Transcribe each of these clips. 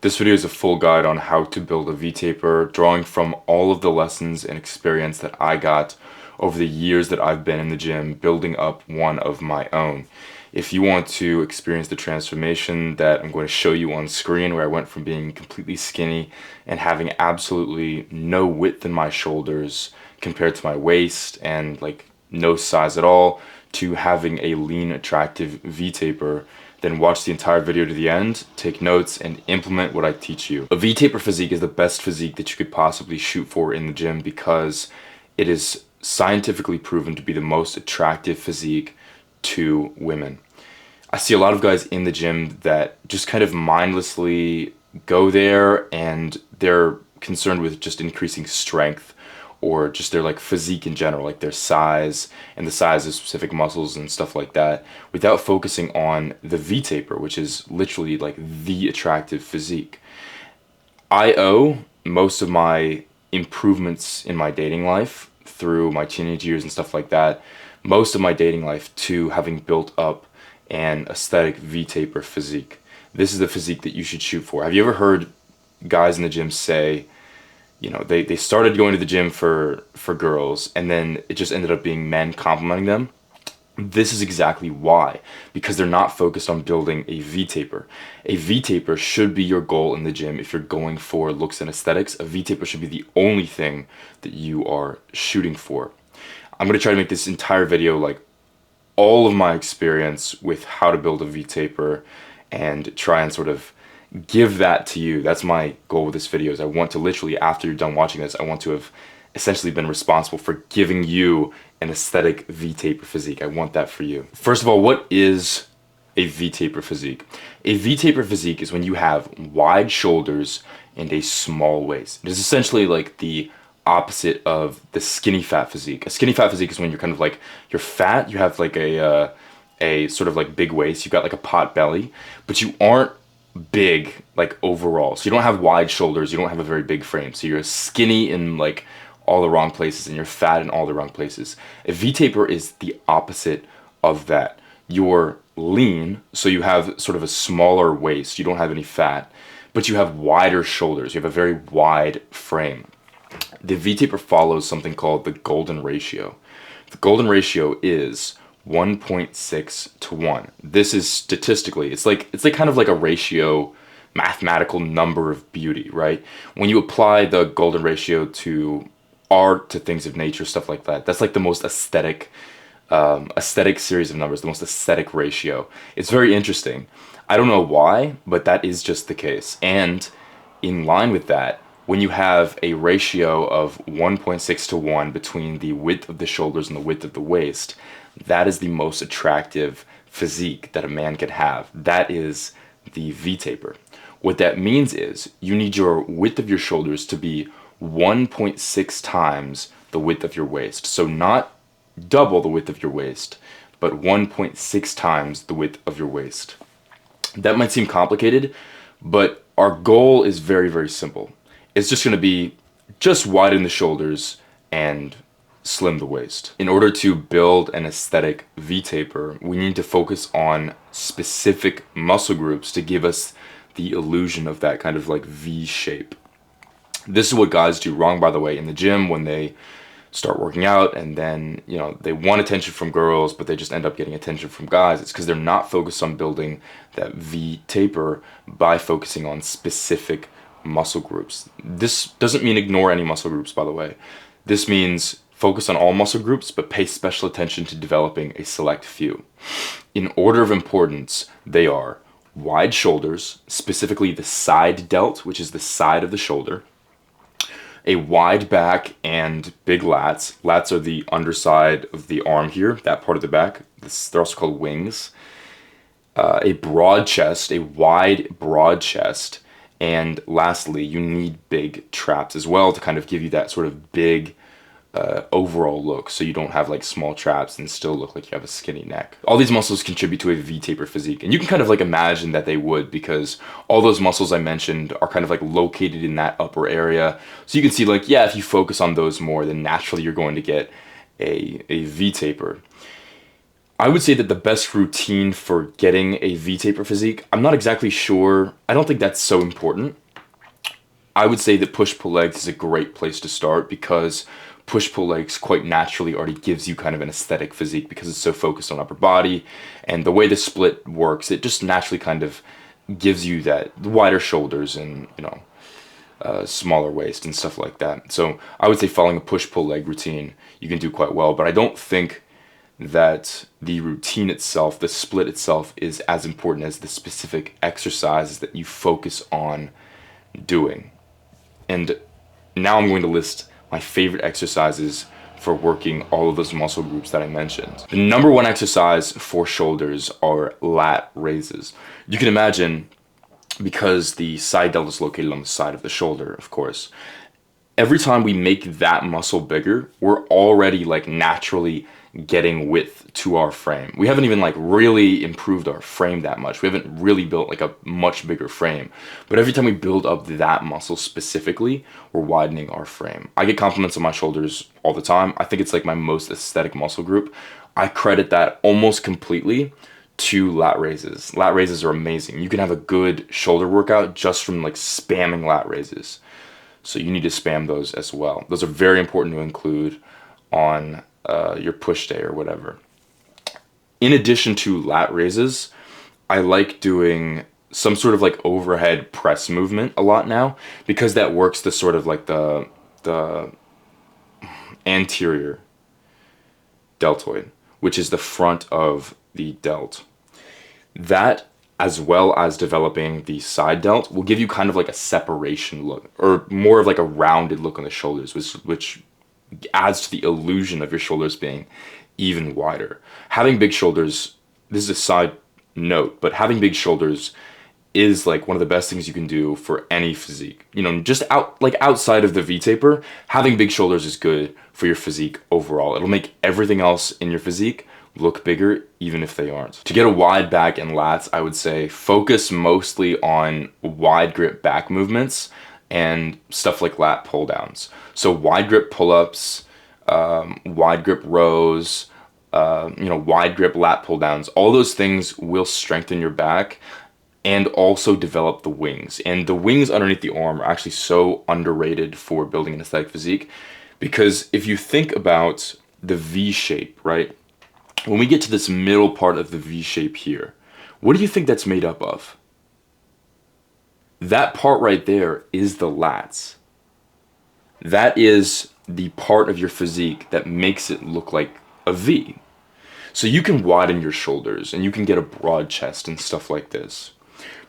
This video is a full guide on how to build a V-taper, drawing from all of the lessons and experience that I got over the years that I've been in the gym, building up one of my own. If you want to experience the transformation that I'm going to show you on screen, where I went from being completely skinny and having absolutely no width in my shoulders compared to my waist and like no size at all, to having a lean, attractive V-taper, then watch the entire video to the end, take notes, and implement what I teach you. A V-taper physique is the best physique that you could possibly shoot for in the gym because it is scientifically proven to be the most attractive physique to women. I see a lot of guys in the gym that just kind of mindlessly go there and they're concerned with just increasing strength or just their like physique in general, like their size and the size of specific muscles and stuff like that, without focusing on the V-taper, which is literally like the attractive physique. I owe most of my improvements in my dating life through my teenage years and stuff like that, most of my dating life to having built up an aesthetic V-taper physique. This is the physique that you should shoot for. Have you ever heard guys in the gym say, you know, they started going to the gym for girls and then it just ended up being men complimenting them? This is exactly why, because they're not focused on building a V-taper. A V-taper should be your goal in the gym if you're going for looks and aesthetics. A V-taper should be the only thing that you are shooting for. I'm going to try to make this entire video like all of my experience with how to build a V-taper and try and sort of give that to you. That's my goal with this video, is I want to literally, after you're done watching this, I want to have essentially been responsible for giving you an aesthetic V-taper physique. I want that for you. First of all, what is a V-taper physique? A V-taper physique is when you have wide shoulders and a small waist. It is essentially like the opposite of the skinny fat physique. A skinny fat physique is when you're kind of like, you're fat, you have like a sort of like big waist, you've got like a pot belly, but you aren't big like overall. So you don't have wide shoulders, you don't have a very big frame. So you're skinny in like all the wrong places and you're fat in all the wrong places. A V-taper is the opposite of that. You're lean, so you have sort of a smaller waist, you don't have any fat, but you have wider shoulders, you have a very wide frame. The V-taper follows something called the golden ratio. The golden ratio is 1.6 to 1. This is statistically, it's like kind of like a ratio, mathematical number of beauty, right? When you apply the golden ratio to art, to things of nature, stuff like that, that's like the most aesthetic series of numbers, the most aesthetic ratio. It's very interesting. I don't know why, but that is just the case. And in line with that, when you have a ratio of 1.6 to 1 between the width of the shoulders and the width of the waist, that is the most attractive physique that a man can have. That is the V-taper. What that means is you need your width of your shoulders to be 1.6 times the width of your waist. So not double the width of your waist, but 1.6 times the width of your waist. That might seem complicated, but our goal is very, very simple. It's just going to be just widen the shoulders and slim the waist. In order to build an aesthetic V-taper, we need to focus on specific muscle groups to give us the illusion of that kind of like V shape. This is what guys do wrong, by the way, in the gym when they start working out and then, you know, they want attention from girls, but they just end up getting attention from guys. It's because they're not focused on building that V-taper by focusing on specific muscle groups. This doesn't mean ignore any muscle groups, by the way. This means focus on all muscle groups, but pay special attention to developing a select few. In order of importance, they are wide shoulders, specifically the side delt, which is the side of the shoulder, a wide back and big lats. Lats are the underside of the arm here, that part of the back. They're also called wings. A broad chest, a wide, broad chest. And lastly, you need big traps as well to kind of give you that sort of big overall look, so you don't have like small traps and still look like you have a skinny neck. All these muscles contribute to a V-taper physique, and you can kind of like imagine that they would, because all those muscles I mentioned are kind of like located in that upper area. So you can see like, yeah, if you focus on those more, then naturally you're going to get a V-taper. I would say that the best routine for getting a V-taper physique, I'm not exactly sure. I don't think that's so important. I would say that push-pull legs is a great place to start because push-pull legs quite naturally already gives you kind of an aesthetic physique because it's so focused on upper body. And the way the split works, it just naturally kind of gives you that wider shoulders and, smaller waist and stuff like that. So I would say following a push-pull leg routine, you can do quite well. But I don't think that the routine itself, the split itself, is as important as the specific exercises that you focus on doing. And now I'm going to list my favorite exercises for working all of those muscle groups that I mentioned. The number one exercise for shoulders are lat raises. You can imagine, because the side delt is located on the side of the shoulder, of course, every time we make that muscle bigger, we're already like naturally getting width to our frame. We haven't even like really improved our frame that much. We haven't really built like a much bigger frame. But every time we build up that muscle specifically, we're widening our frame. I get compliments on my shoulders all the time. I think it's like my most aesthetic muscle group. I credit that almost completely to lat raises. Lat raises are amazing. You can have a good shoulder workout just from like spamming lat raises. So you need to spam those as well. Those are very important to include on your push day or whatever. In addition to lat raises, I like doing some sort of like overhead press movement a lot now because that works the sort of like the anterior deltoid, which is the front of the delt. That, as well as developing the side delt, will give you kind of like a separation look, or more of like a rounded look on the shoulders, which adds to the illusion of your shoulders being even wider. Having big shoulders, this is a side note, but having big shoulders is like one of the best things you can do for any physique. Just outside of the V-taper, having big shoulders is good for your physique overall. It'll make everything else in your physique look bigger, even if they aren't. To get a wide back and lats, I would say focus mostly on wide grip back movements and stuff like lat pull downs. So wide grip pull-ups, wide grip rows, wide grip lat pull downs, all those things will strengthen your back and also develop the wings. And the wings underneath the arm are actually so underrated for building an aesthetic physique because if you think about the V shape, right? When we get to this middle part of the V shape here, what do you think that's made up of? That part right there is the lats. That is the part of your physique that makes it look like a V. So you can widen your shoulders and you can get a broad chest and stuff like this.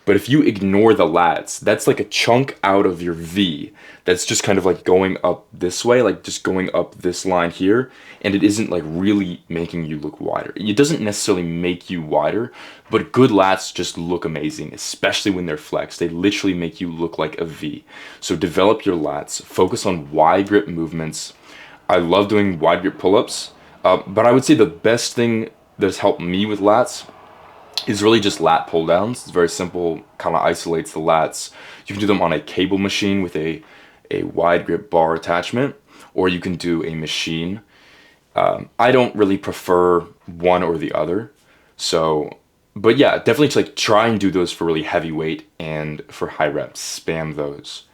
But if you ignore the lats, that's like a chunk out of your V that's just kind of like going up this way, like just going up this line here, and it isn't like really making you look wider. It doesn't necessarily make you wider, but good lats just look amazing, especially when they're flexed. They literally make you look like a V. So develop your lats, focus on wide grip movements. I love doing wide grip pull-ups, but I would say the best thing that's helped me with lats is really just lat pull downs. It's very simple, kind of isolates the lats. You can do them on a cable machine with a wide grip bar attachment, or you can do a machine. I don't really prefer one or the other. So, but yeah, definitely like try and do those for really heavy weight and for high reps, spam those.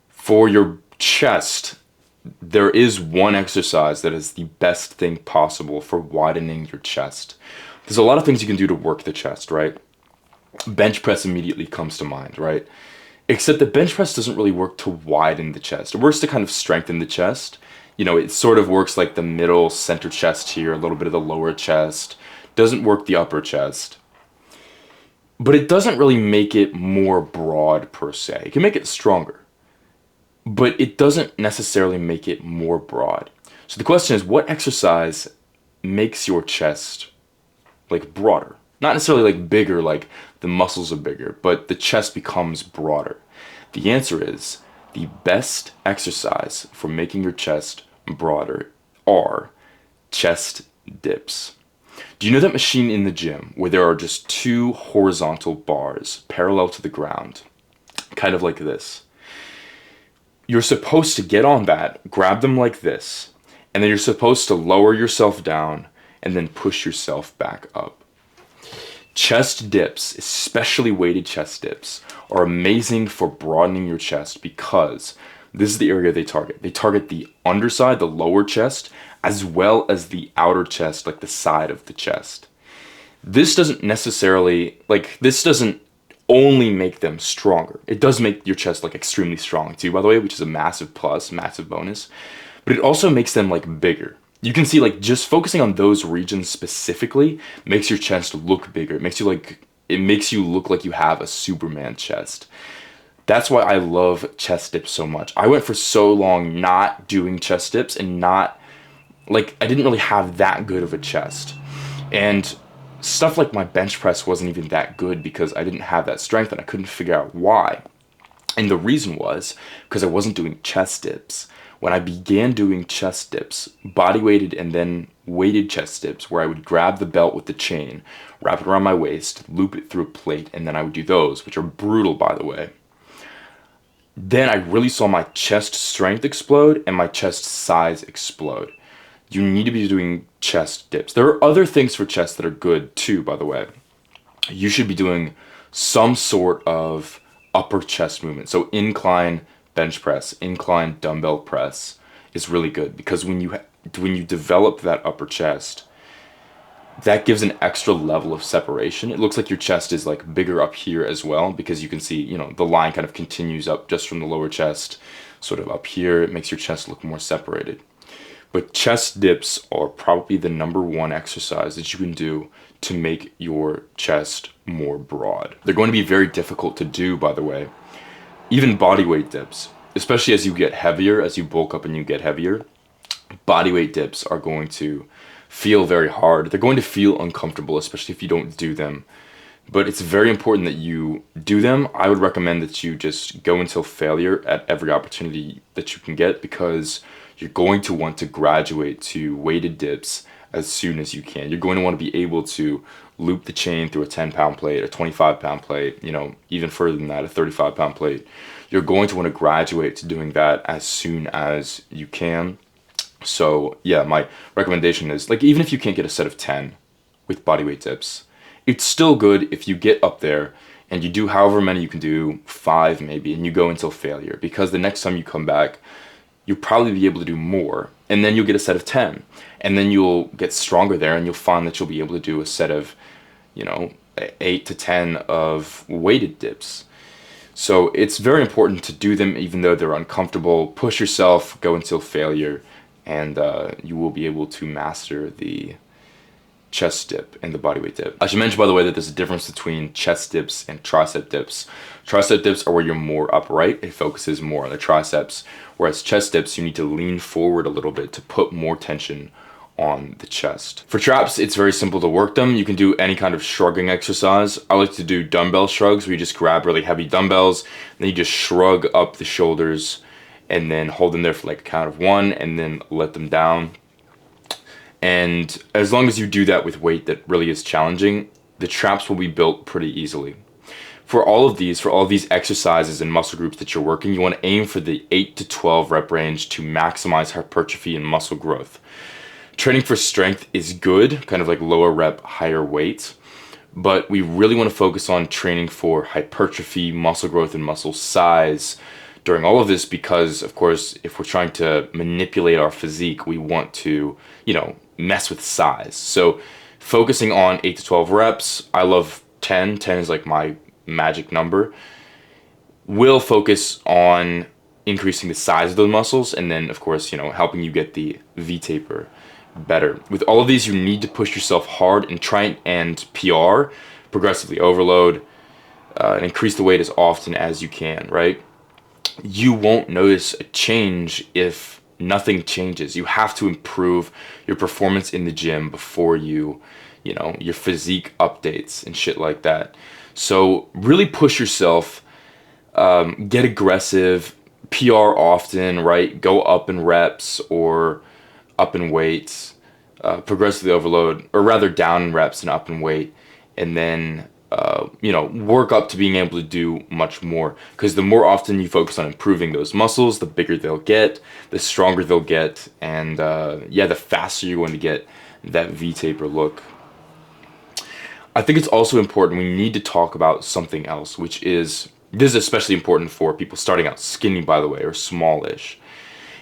For your chest, there is one exercise that is the best thing possible for widening your chest. There's a lot of things you can do to work the chest, right? Bench press immediately comes to mind, right? Except that bench press doesn't really work to widen the chest. It works to kind of strengthen the chest. It sort of works like the middle center chest here, a little bit of the lower chest. Doesn't work the upper chest. But it doesn't really make it more broad per se. It can make it stronger. But it doesn't necessarily make it more broad. So the question is, what exercise makes your chest like broader? Not necessarily like bigger, like the muscles are bigger, but the chest becomes broader. The answer is the best exercise for making your chest broader are chest dips. Do you know that machine in the gym where there are just two horizontal bars parallel to the ground? Kind of like this. You're supposed to get on that, grab them like this, and then you're supposed to lower yourself down and then push yourself back up. Chest dips, especially weighted chest dips, are amazing for broadening your chest because this is the area they target. They target the underside, the lower chest, as well as the outer chest, like the side of the chest. This doesn't necessarily, this doesn't only make them stronger. It does make your chest like extremely strong too, by the way, which is a massive plus, massive bonus. But it also makes them like bigger. You can see like just focusing on those regions specifically makes your chest look bigger. It makes you look like you have a Superman chest. That's why I love chest dips so much. I went for so long not doing chest dips and I didn't really have that good of a chest. And stuff like my bench press wasn't even that good because I didn't have that strength and I couldn't figure out why. And the reason was because I wasn't doing chest dips. When I began doing chest dips, body weighted and then weighted chest dips, where I would grab the belt with the chain, wrap it around my waist, loop it through a plate, and then I would do those, which are brutal, by the way. Then I really saw my chest strength explode and my chest size explode. You need to be doing chest dips. There are other things for chest that are good too, by the way. You should be doing some sort of upper chest movement. So incline bench press, incline dumbbell press is really good because when you develop that upper chest, that gives an extra level of separation. It looks like your chest is like bigger up here as well because you can see, the line kind of continues up just from the lower chest, sort of up here. It makes your chest look more separated. But chest dips are probably the number one exercise that you can do to make your chest more broad. They're going to be very difficult to do, by the way. Even bodyweight dips, especially as you get heavier, as you bulk up and you get heavier, bodyweight dips are going to feel very hard. They're going to feel uncomfortable, especially if you don't do them. But it's very important that you do them. I would recommend that you just go until failure at every opportunity that you can get because you're going to want to graduate to weighted dips as soon as you can. You're going to want to be able to loop the chain through a 10-pound plate, a 25-pound plate, even further than that, a 35-pound plate. You're going to want to graduate to doing that as soon as you can. So yeah, my recommendation is even if you can't get a set of 10 with bodyweight dips, it's still good if you get up there and you do however many you can do, 5 maybe, and you go until failure because the next time you come back, you'll probably be able to do more, and then you'll get a set of 10, and then you'll get stronger there, and you'll find that you'll be able to do a set of, 8 to 10 of weighted dips. So it's very important to do them even though they're uncomfortable. Push yourself, go until failure, and you will be able to master the chest dip and the bodyweight dip. I should mention, by the way, that there's a difference between chest dips and tricep dips. Tricep dips are where you're more upright. It focuses more on the triceps, whereas chest dips, you need to lean forward a little bit to put more tension on the chest. For traps, it's very simple to work them. You can do any kind of shrugging exercise. I like to do dumbbell shrugs where you just grab really heavy dumbbells, and then you just shrug up the shoulders and then hold them there for like a count of 1 and then let them down. And as long as you do that with weight that really is challenging, the traps will be built pretty easily. For all of these exercises and muscle groups that you're working, you want to aim for the 8 to 12 rep range to maximize hypertrophy and muscle growth. Training for strength is good, kind of like lower rep, higher weight, but we really want to focus on training for hypertrophy, muscle growth, and muscle size during all of this because, of course, if we're trying to manipulate our physique, we want to, mess with size. So focusing on 8 to 12 reps, I love 10. 10 is like my magic number. We'll focus on increasing the size of those muscles and then, of course, helping you get the V-taper better. With all of these, you need to push yourself hard and try and PR, progressively overload, and increase the weight as often as you can, right? You won't notice a change if nothing changes. You have to improve your performance in the gym before your physique updates and shit like that. So really push yourself, get aggressive, PR often, right? Go up in reps or up in weights, progressively overload, or rather down in reps and up in weight, and then work up to being able to do much more, because the more often you focus on improving those muscles, the bigger they'll get, the stronger they'll get, and the faster you're going to get that V-taper look. I think it's also important, we need to talk about something else, which is, this is especially important for people starting out skinny, by the way, or smallish.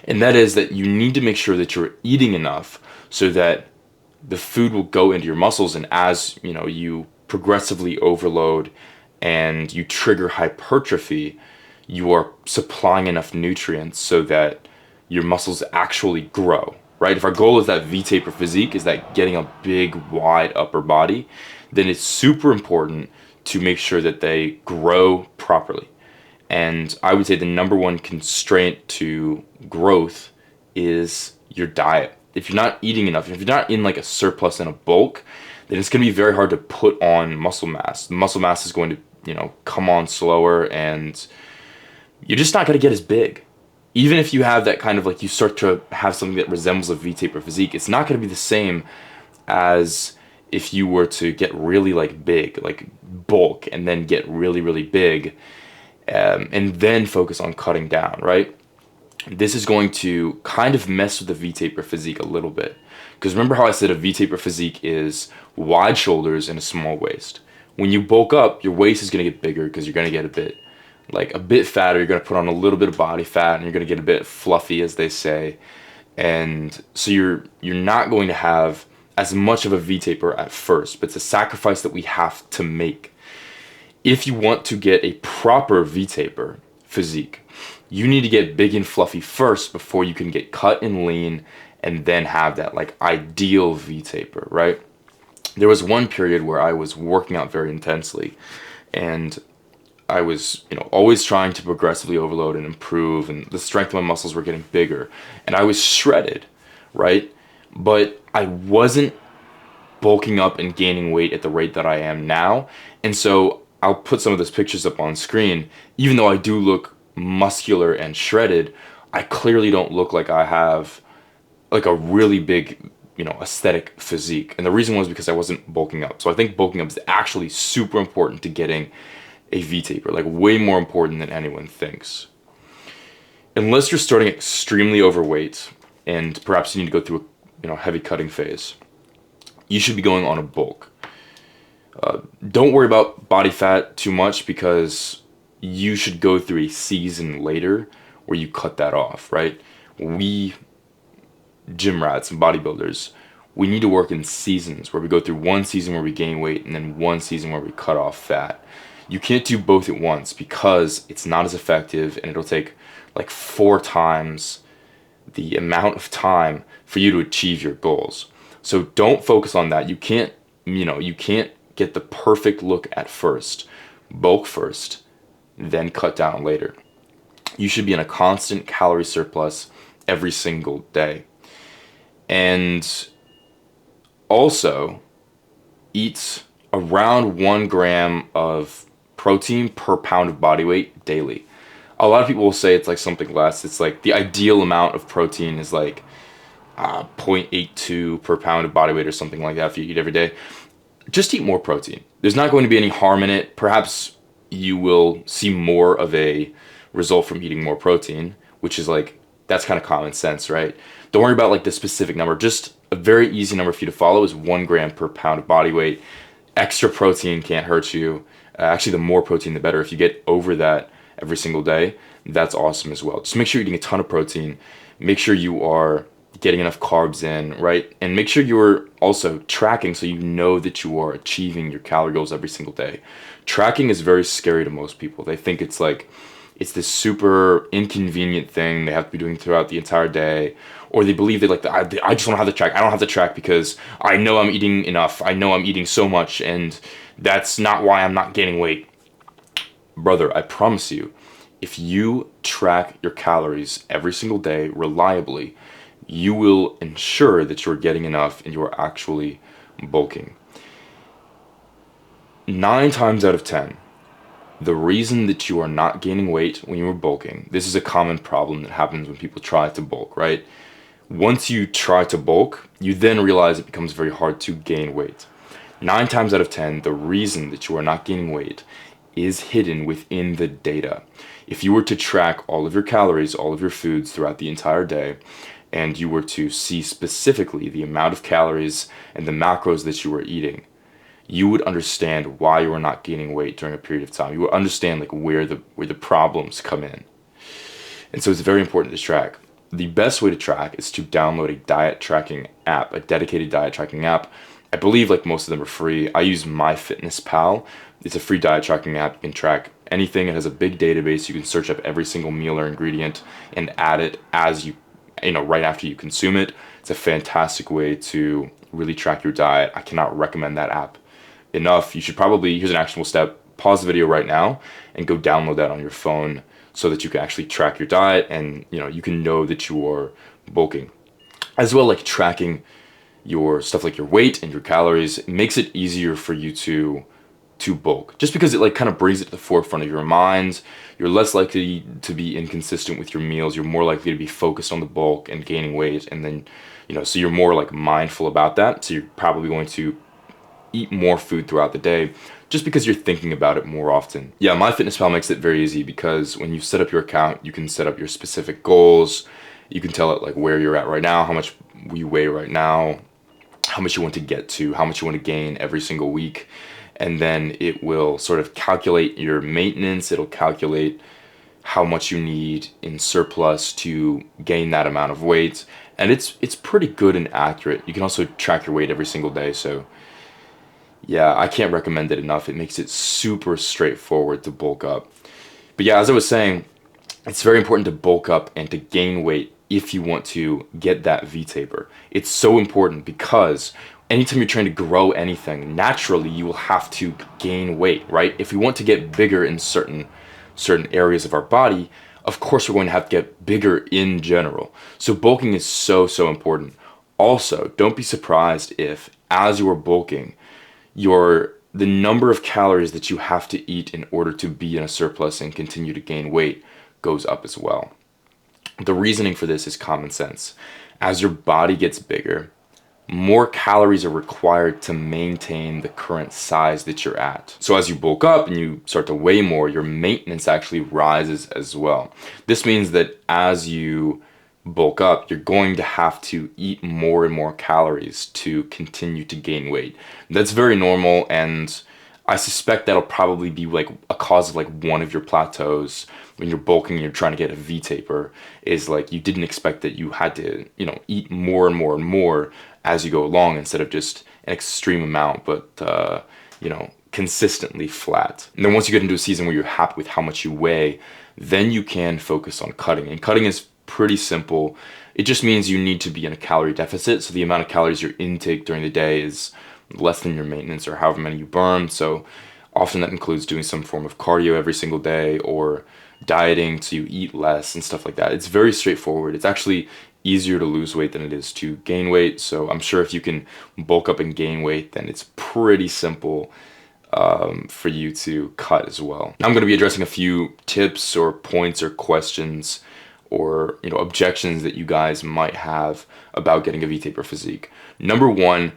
And that is that you need to make sure that you're eating enough so that the food will go into your muscles, and as you progressively overload and you trigger hypertrophy, you are supplying enough nutrients so that your muscles actually grow, right? If our goal is that V-taper physique, is that getting a big, wide upper body, then it's super important to make sure that they grow properly. And I would say the number one constraint to growth is your diet. If you're not eating enough, if you're not in like a surplus and a bulk, then it's going to be very hard to put on muscle mass. The muscle mass is going to, come on slower, and you're just not going to get as big. Even if you have that kind of like, you start to have something that resembles a V-taper physique, it's not going to be the same as if you were to get really like big, like bulk, and then get really, really big, and then focus on cutting down, right? This is going to kind of mess with the V-taper physique a little bit. Because remember how I said a V-taper physique is wide shoulders and a small waist. When you bulk up, your waist is going to get bigger because you're going to get a bit fatter. You're going to put on a little bit of body fat, and you're going to get a bit fluffy, as they say. And so you're not going to have as much of a V-taper at first, but it's a sacrifice that we have to make. If you want to get a proper V-taper physique, you need to get big and fluffy first before you can get cut and lean and then have that like ideal V-taper, right? There was one period where I was working out very intensely, and I was, always trying to progressively overload and improve, and the strength of my muscles were getting bigger, and I was shredded, right? But I wasn't bulking up and gaining weight at the rate that I am now. And so I'll put some of those pictures up on screen. Even though I do look muscular and shredded, I clearly don't look like I have like a really big, aesthetic physique. And the reason was because I wasn't bulking up. So I think bulking up is actually super important to getting a V-taper, like way more important than anyone thinks. Unless you're starting extremely overweight and perhaps you need to go through a heavy cutting phase, you should be going on a bulk. Don't worry about body fat too much, because you should go through a season later where you cut that off, right? We gym rats and bodybuilders, we need to work in seasons where we go through one season where we gain weight and then one season where we cut off fat. You can't do both at once because it's not as effective, and it'll take like 4 times the amount of time for you to achieve your goals. So don't focus on that. You can't get the perfect look at first. Bulk first, then cut down later. You should be in a constant calorie surplus every single day. And also eat around 1 gram of protein per pound of body weight daily. A lot of people will say it's like something less. It's like the ideal amount of protein is like 0.82 per pound of body weight or something like that if you eat every day. Just eat more protein. There's not going to be any harm in it. Perhaps you will see more of a result from eating more protein, which is like, that's kind of common sense, right? Don't worry about like the specific number. Just a very easy number for you to follow is 1 gram per pound of body weight. Extra protein can't hurt you. Actually, the more protein, the better. If you get over that every single day, that's awesome as well. Just make sure you're eating a ton of protein. Make sure you are getting enough carbs in, right? And make sure you're also tracking so you know that you are achieving your calorie goals every single day. Tracking is very scary to most people. They think it's like, it's this super inconvenient thing they have to be doing throughout the entire day. Or they believe that like, I just don't have to track. I don't have to track because I know I'm eating enough. I know I'm eating so much, and that's not why I'm not gaining weight. Brother, I promise you, if you track your calories every single day reliably, you will ensure that you're getting enough and you are actually bulking. 9 times out of 10, the reason that you are not gaining weight when you are bulking, this is a common problem that happens when people try to bulk, right? Once you try to bulk, you then realize it becomes very hard to gain weight. 9 times out of 10, the reason that you are not gaining weight is hidden within the data. If you were to track all of your calories, all of your foods throughout the entire day, and you were to see specifically the amount of calories and the macros that you were eating, you would understand why you were not gaining weight during a period of time. You would understand like where the problems come in. And so it's very important to track. The best way to track is to download a diet tracking app, a dedicated diet tracking app. I believe like most of them are free. I use MyFitnessPal. It's a free diet tracking app. You can track anything. It has a big database. You can search up every single meal or ingredient and add it as right after you consume it. It's a fantastic way to really track your diet. I cannot recommend that app enough. You should probably, here's an actionable step, pause the video right now and go download that on your phone so that you can actually track your diet and you can know that you are bulking. As well, like tracking your stuff like your weight and your calories, it makes it easier for you to bulk, just because it like kind of brings it to the forefront of your mind. You're less likely to be inconsistent with your meals. You're more likely to be focused on the bulk and gaining weight, and then so you're more like mindful about that. So you're probably going to eat more food throughout the day just because you're thinking about it more often. Yeah, MyFitnessPal makes it very easy because when you set up your account, you can set up your specific goals. You can tell it like where you're at right now, how much you weigh right now, how much you want to get to, how much you want to gain every single week. And then it will sort of calculate your maintenance. It'll calculate how much you need in surplus to gain that amount of weight. And it's pretty good and accurate. You can also track your weight every single day. So yeah, I can't recommend it enough. It makes it super straightforward to bulk up. But yeah, as I was saying, it's very important to bulk up and to gain weight if you want to get that V-taper. It's so important because anytime you're trying to grow anything, naturally you will have to gain weight, right? If we want to get bigger in certain areas of our body, of course we're going to have to get bigger in general. So bulking is so important. Also, don't be surprised if as you are bulking, the number of calories that you have to eat in order to be in a surplus and continue to gain weight goes up as well. The reasoning for this is common sense. As your body gets bigger, more calories are required to maintain the current size that you're at. So as you bulk up and you start to weigh more, your maintenance actually rises as well. This means that as you bulk up, you're going to have to eat more and more calories to continue to gain weight. That's very normal, and I suspect that'll probably be like a cause of like one of your plateaus when you're bulking and you're trying to get a V-taper, is like you didn't expect that you had to, eat more and more and more as you go along instead of just an extreme amount, but consistently flat. And then once you get into a season where you're happy with how much you weigh, then you can focus on cutting. And cutting is pretty simple. It just means you need to be in a calorie deficit. So the amount of calories your intake during the day is less than your maintenance or however many you burn. So often that includes doing some form of cardio every single day or dieting so you eat less and stuff like that. It's very straightforward. It's actually easier to lose weight than it is to gain weight. So I'm sure if you can bulk up and gain weight, then it's pretty simple for you to cut as well. Now I'm going to be addressing a few tips or points or questions or objections that you guys might have about getting a V-taper physique. Number one,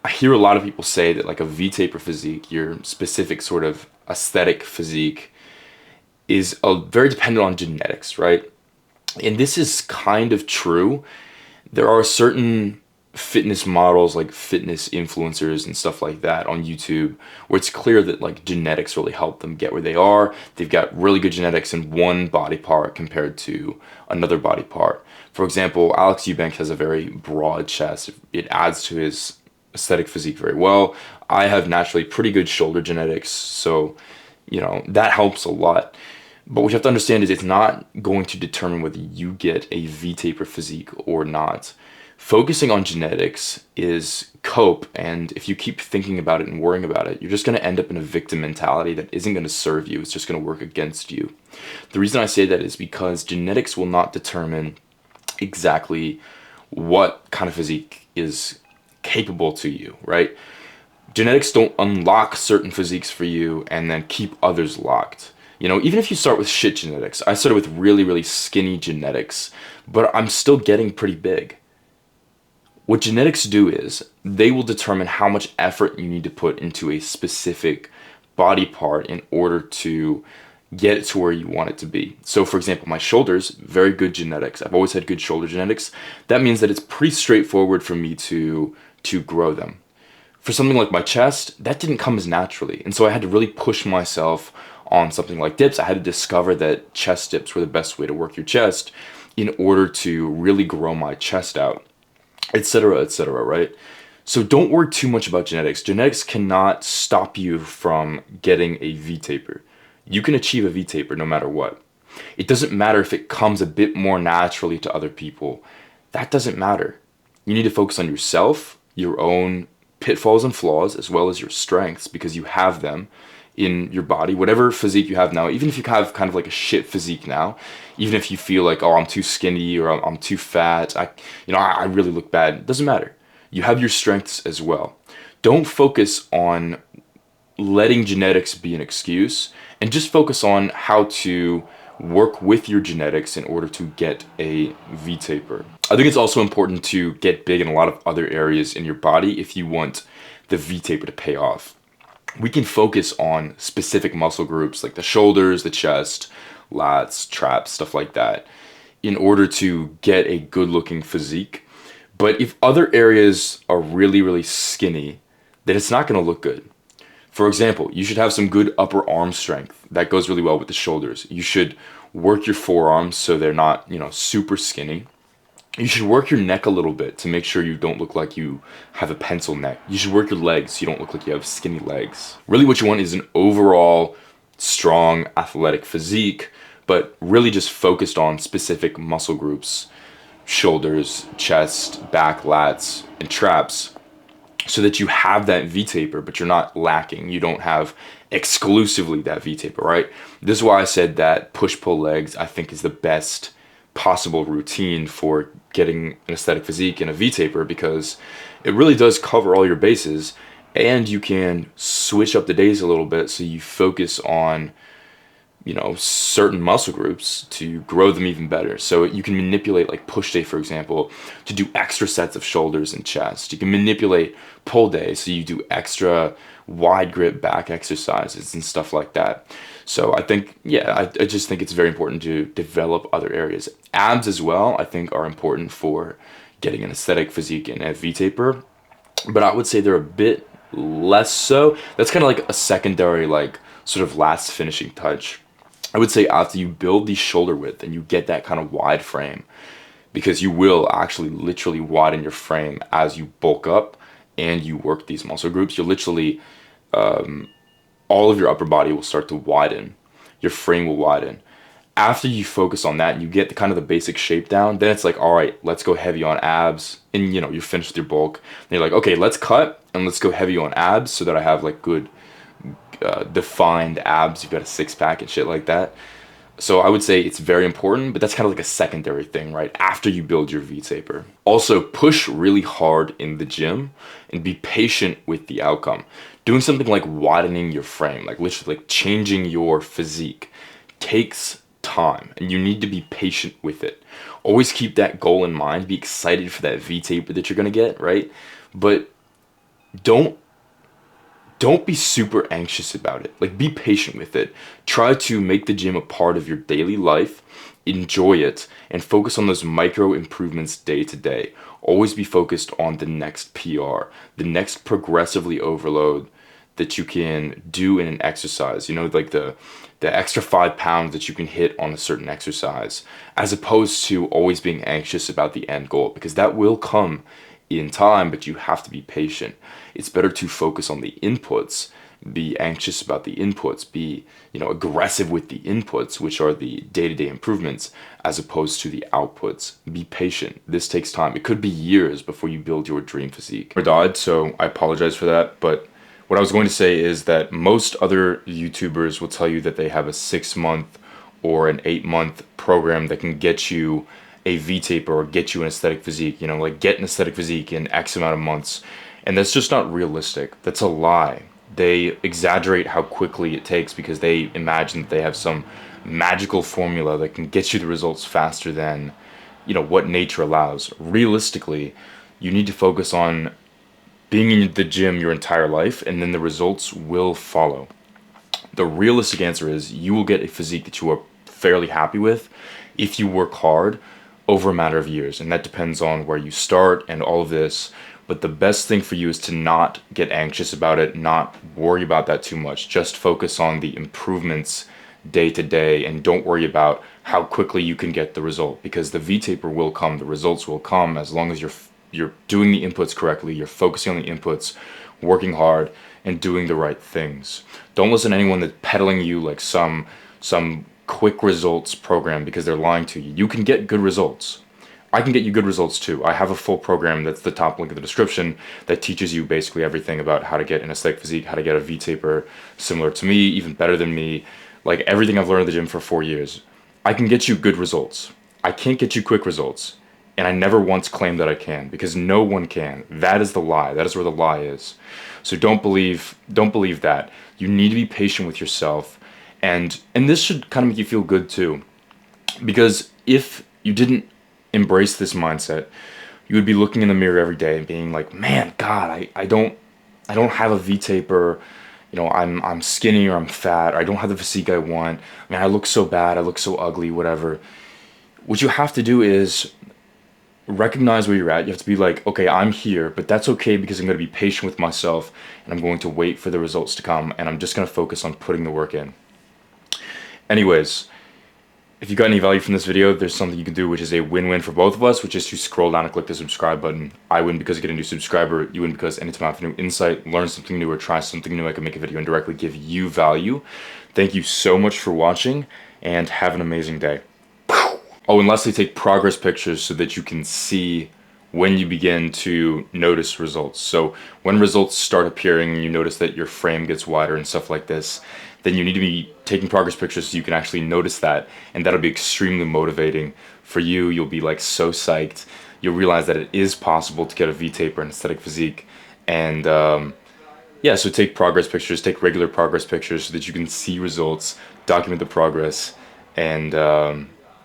I hear a lot of people say that like a V-taper physique, your specific sort of aesthetic physique, is very dependent on genetics, right? And this is kind of true. There are certain fitness models, like fitness influencers and stuff like that on YouTube, where it's clear that like genetics really help them get where they are. They've got really good genetics in one body part compared to another body part. For example, Alex Eubank has a very broad chest. It adds to his aesthetic physique very well. I have naturally pretty good shoulder genetics, so that helps a lot. But what you have to understand is it's not going to determine whether you get a V-taper physique or not. Focusing on genetics is cope, and if you keep thinking about it and worrying about it, you're just going to end up in a victim mentality that isn't going to serve you. It's just going to work against you. The reason I say that is because genetics will not determine exactly what kind of physique is capable to you, right? Genetics don't unlock certain physiques for you and then keep others locked. Even if you start with shit genetics, I started with really, really skinny genetics, but I'm still getting pretty big. What genetics do is they will determine how much effort you need to put into a specific body part in order to get it to where you want it to be. So for example, my shoulders, very good genetics. I've always had good shoulder genetics. That means that it's pretty straightforward for me to grow them. For something like my chest, that didn't come as naturally. And so I had to really push myself on something like dips. I had to discover that chest dips were the best way to work your chest in order to really grow my chest out, etc., right? So don't worry too much about genetics. Genetics cannot stop you from getting a V-taper. You can achieve a V-taper no matter what. It doesn't matter if it comes a bit more naturally to other people. That doesn't matter. You need to focus on yourself, your own pitfalls and flaws, as well as your strengths, because you have them in your body. Whatever physique you have now, even if you have kind of like a shit physique now, even if you feel like, oh, I'm too skinny or I'm too fat, I really look bad, it doesn't matter. You have your strengths as well. Don't focus on letting genetics be an excuse, and just focus on how to work with your genetics in order to get a V-taper. I think it's also important to get big in a lot of other areas in your body if you want the V-taper to pay off. We can focus on specific muscle groups like the shoulders, the chest, lats, traps, stuff like that, in order to get a good looking physique. But if other areas are really, really skinny, then it's not going to look good. For example, you should have some good upper arm strength. That goes really well with the shoulders. You should work your forearms so they're not, super skinny. You should work your neck a little bit to make sure you don't look like you have a pencil neck. You should work your legs so you don't look like you have skinny legs. Really what you want is an overall strong athletic physique, but really just focused on specific muscle groups, shoulders, chest, back, lats, and traps, so that you have that V-taper, but you're not lacking. You don't have exclusively that V-taper, right? This is why I said that push-pull legs, I think, is the best possible routine for getting an aesthetic physique and a V-taper, because it really does cover all your bases, and you can switch up the days a little bit so you focus on certain muscle groups to grow them even better. So you can manipulate like push day, for example, to do extra sets of shoulders and chest. You can manipulate pull day, so you do extra wide grip back exercises and stuff like that. So I think, I just think it's very important to develop other areas. Abs as well, I think, are important for getting an aesthetic physique and a V-taper, but I would say they're a bit less so. That's kind of like a secondary, like sort of last finishing touch. I would say after you build the shoulder width and you get that kind of wide frame, because you will actually literally widen your frame as you bulk up and you work these muscle groups. You'll literally, all of your upper body will start to widen. Your frame will widen. After you focus on that and you get the kind of the basic shape down, then it's like, all right, let's go heavy on abs. And you're finished with your bulk. And you're like, okay, let's cut and let's go heavy on abs so that I have like good defined abs. You've got a six-pack and shit like that. So I would say it's very important, but that's kind of like a secondary thing, right? After you build your V-taper. Also, push really hard in the gym and be patient with the outcome. Doing something like widening your frame, like literally like changing your physique, takes time, and you need to be patient with it. Always keep that goal in mind. Be excited for that V-taper that you're gonna get, right? But don't be super anxious about it. Like, be patient with it. Try to make the gym a part of your daily life. Enjoy it and focus on those micro improvements day to day. Always be focused on the next PR, the next progressively overload that you can do in an exercise. Like the extra 5 pounds that you can hit on a certain exercise, as opposed to always being anxious about the end goal, because that will come in time, but you have to be patient. It's better to focus on the inputs, be anxious about the inputs, be aggressive with the inputs, which are the day-to-day improvements, as opposed to the outputs. Be patient. This takes time. It could be years before you build your dream physique. I died, so I apologize for that, but what I was going to say is that most other YouTubers will tell you that they have a 6-month or an 8-month program that can get you a V-taper or get you an aesthetic physique, like get an aesthetic physique in X amount of months. And that's just not realistic. That's a lie. They exaggerate how quickly it takes because they imagine that they have some magical formula that can get you the results faster than, what nature allows. Realistically, you need to focus on being in the gym your entire life, and then the results will follow. The realistic answer is you will get a physique that you are fairly happy with if you work hard over a matter of years. And that depends on where you start and all of this. But the best thing for you is to not get anxious about it, not worry about that too much. Just focus on the improvements day to day and don't worry about how quickly you can get the result, because the V-taper will come, the results will come as long as you're doing the inputs correctly, you're focusing on the inputs, working hard, and doing the right things. Don't listen to anyone that's peddling you like some quick results program, because they're lying to you. You can get good results. I can get you good results too. I have a full program that's the top link in the description that teaches you basically everything about how to get an aesthetic physique, how to get a V-taper similar to me, even better than me. Like everything I've learned at the gym for 4 years. I can get you good results. I can't get you quick results. And I never once claimed that I can, because no one can. That is the lie. That is where the lie is. So don't believe that. You need to be patient with yourself. And this should kind of make you feel good too. Because if you didn't embrace this mindset, you would be looking in the mirror every day and being like, man, God, I don't have a V-taper. You know, I'm skinny or I'm fat, or I don't have the physique I want. Man, I look so bad, I look so ugly, whatever. What you have to do is recognize where you're at. You have to be like, okay, I'm here, but that's okay, because I'm going to be patient with myself and I'm going to wait for the results to come, and I'm just going to focus on putting the work in. Anyways, if you got any value from this video, there's something you can do which is a win-win for both of us, which is to scroll down and click the subscribe button. I win because I get a new subscriber. You win because anytime I have a new insight, learn something new, or try something new, I can make a video and directly give you value. Thank you so much for watching, and have an amazing day. Oh, and lastly, take progress pictures so that you can see when you begin to notice results. So when results start appearing and you notice that your frame gets wider and stuff like this, then you need to be taking progress pictures so you can actually notice that, and that'll be extremely motivating for you. You'll be like so psyched. You'll realize that it is possible to get a V-taper and aesthetic physique. And yeah, so take progress pictures, take regular progress pictures so that you can see results, document the progress, and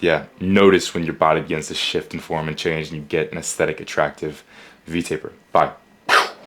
yeah, notice when your body begins to shift and form and change and you get an aesthetic, attractive V-taper. Bye.